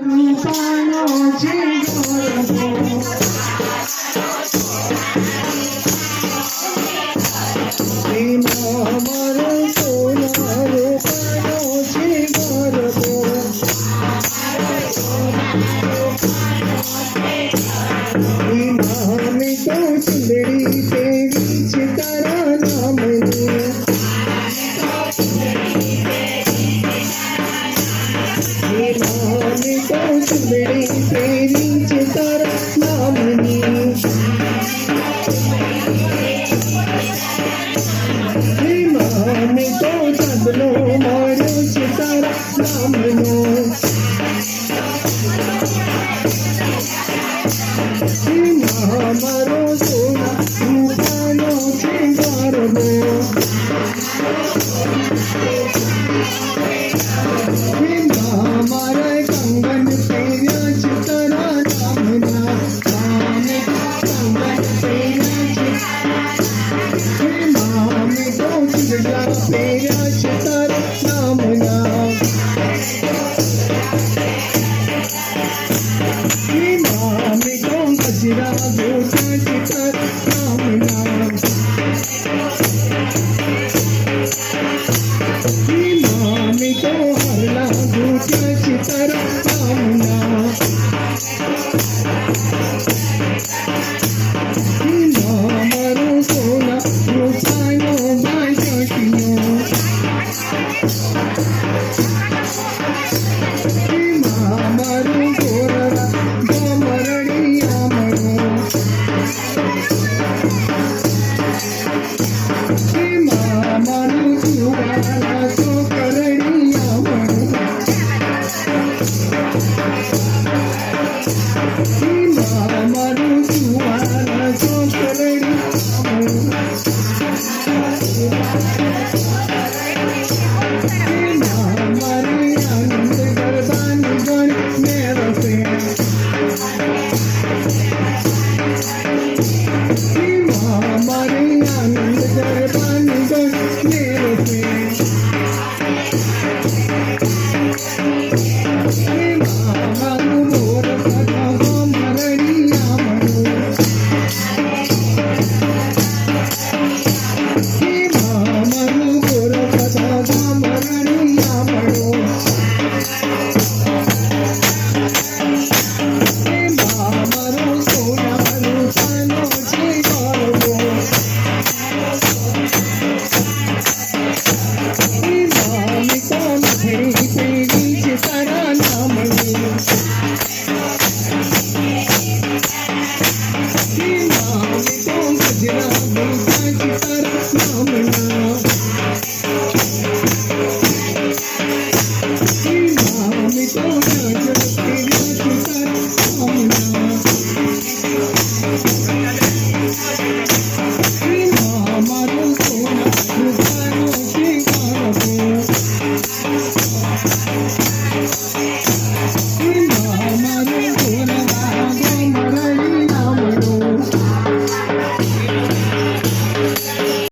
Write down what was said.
રૂપાનો છે ગરબો અમારો સોના રૂપાનો છે ગરબો અમે તો ચુંદડી તેવી છે તારા નામની અમે તો ચુંદડી તેવી છે તારા નામની અમે તો ચાંદલો માર્યો છે તારા નામનો અમારો સોના રૂપાનો છે ગરબો અમારા કંગન પહેર્યા છે તારા નામના અમે કંગન પહેર્યા છે અમે તો ચીડલા પહેર્યા છે તારા નામના અમે તો ગજરા ગોટા છે તારા નામના અમે તો હરલા ગોટા છે તારા નામના અમારો સોના રૂપાનો બાજટીયો અમારું ગોરરા ગમરડિયા મળો અમારું સુવાલા તો કરડિયા મળો